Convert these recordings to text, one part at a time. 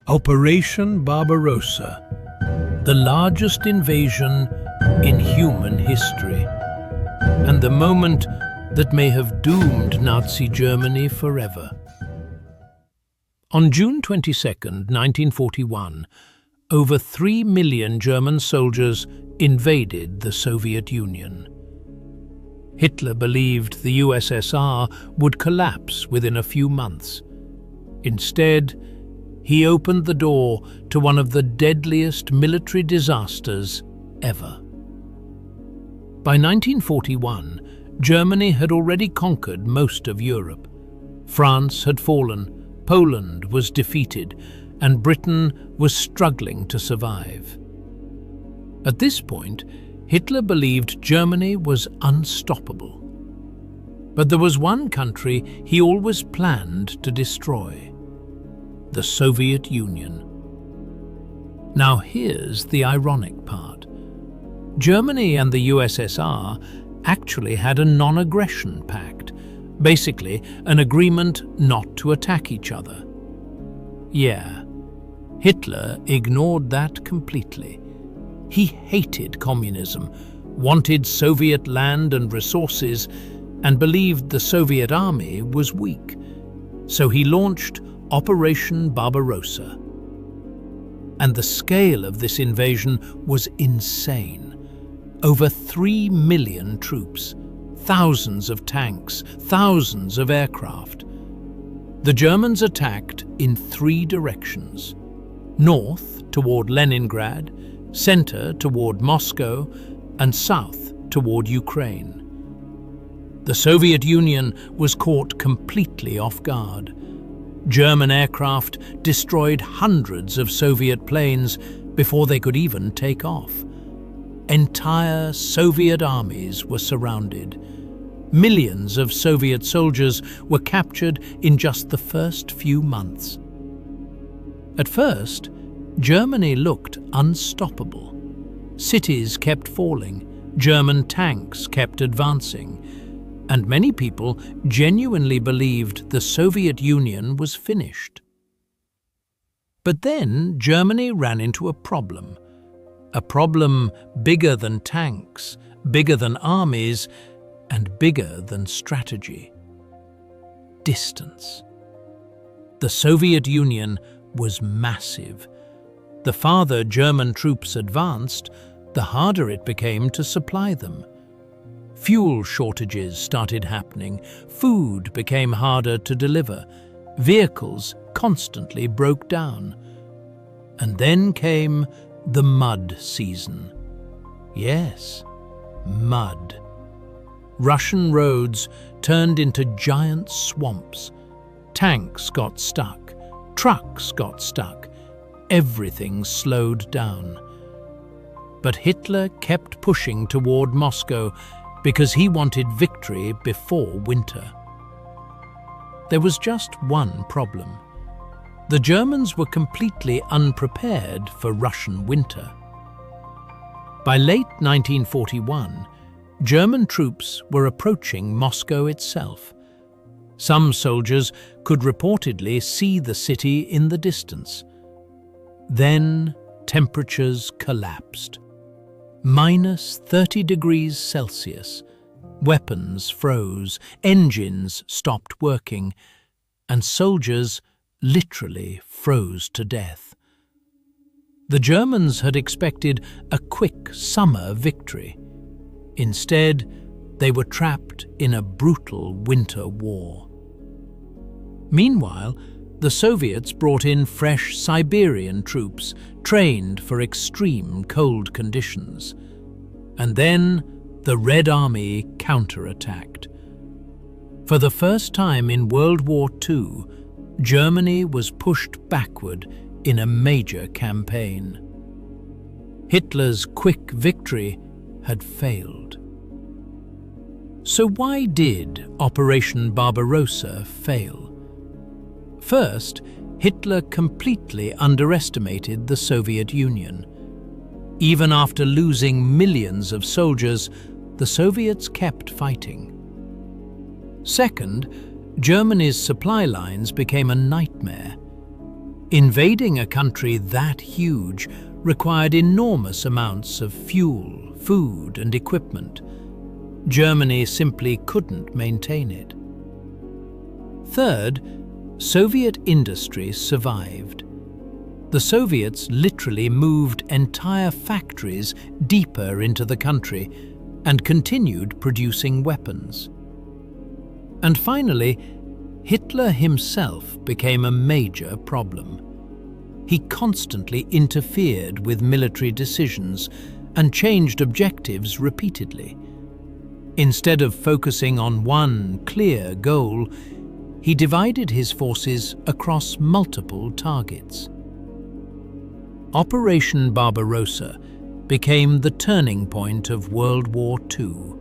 Operation Barbarossa, the largest invasion in human history, and the moment that may have doomed Nazi Germany forever. On June 22, 1941, over 3 million German soldiers invaded the Soviet Union. Hitler believed the USSR would collapse within a few months. Instead, he opened the door to one of the deadliest military disasters ever. By 1941, Germany had already conquered most of Europe. France had fallen, Poland was defeated, and Britain was struggling to survive. At this point, Hitler believed Germany was unstoppable. But there was one country he always planned to destroy: the Soviet Union. Now here's the ironic part. Germany and the USSR actually had a non-aggression pact, basically an agreement not to attack each other. Yeah, Hitler ignored that completely. He hated communism, wanted Soviet land and resources, and believed the Soviet army was weak. So he launched Operation Barbarossa. And the scale of this invasion was insane. Over 3 million troops, thousands of tanks, thousands of aircraft. The Germans attacked in 3 directions: north toward Leningrad, center toward Moscow, and south toward Ukraine. The Soviet Union was caught completely off guard. German aircraft destroyed hundreds of Soviet planes before they could even take off. Entire Soviet armies were surrounded. Millions of Soviet soldiers were captured in just the first few months. At first, Germany looked unstoppable. Cities kept falling, German tanks kept advancing, and many people genuinely believed the Soviet Union was finished. But then Germany ran into a problem bigger than tanks, bigger than armies, and bigger than strategy: distance. The Soviet Union was massive. The farther German troops advanced, the harder it became to supply them. Fuel shortages started happening, food became harder to deliver, vehicles constantly broke down. And then came the mud season. Yes, mud. Russian roads turned into giant swamps. Tanks got stuck, trucks got stuck, everything slowed down. But Hitler kept pushing toward Moscow because he wanted victory before winter. There was just one problem. The Germans were completely unprepared for Russian winter. By late 1941, German troops were approaching Moscow itself. Some soldiers could reportedly see the city in the distance. Then temperatures collapsed. -30 degrees Celsius. Weapons froze, engines stopped working, and soldiers literally froze to death. The Germans had expected a quick summer victory. Instead, they were trapped in a brutal winter war. Meanwhile, the Soviets brought in fresh Siberian troops, trained for extreme cold conditions. And then the Red Army counterattacked. For the first time in World War II, Germany was pushed backward in a major campaign. Hitler's quick victory had failed. So why did Operation Barbarossa fail? First, Hitler completely underestimated the Soviet Union. Even after losing millions of soldiers, the Soviets kept fighting. Second, Germany's supply lines became a nightmare. Invading a country that huge required enormous amounts of fuel, food, and equipment. Germany simply couldn't maintain it. Third, Soviet industries survived. The Soviets literally moved entire factories deeper into the country and continued producing weapons. And finally, Hitler himself became a major problem. He constantly interfered with military decisions and changed objectives repeatedly. Instead of focusing on one clear goal, he divided his forces across multiple targets. Operation Barbarossa became the turning point of World War II.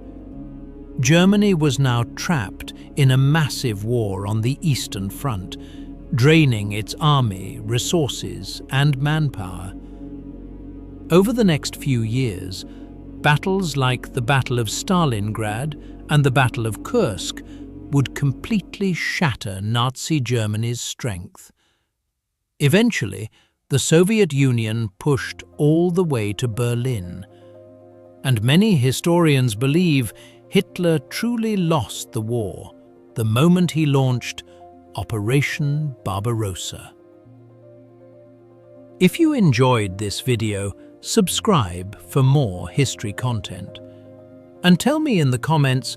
Germany was now trapped in a massive war on the Eastern Front, draining its army, resources, and manpower. Over the next few years, battles like the Battle of Stalingrad and the Battle of Kursk would completely shatter Nazi Germany's strength. Eventually, the Soviet Union pushed all the way to Berlin, and many historians believe Hitler truly lost the war the moment he launched Operation Barbarossa. If you enjoyed this video, subscribe for more history content. And tell me in the comments,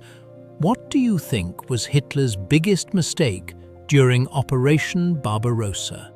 what do you think was Hitler's biggest mistake during Operation Barbarossa?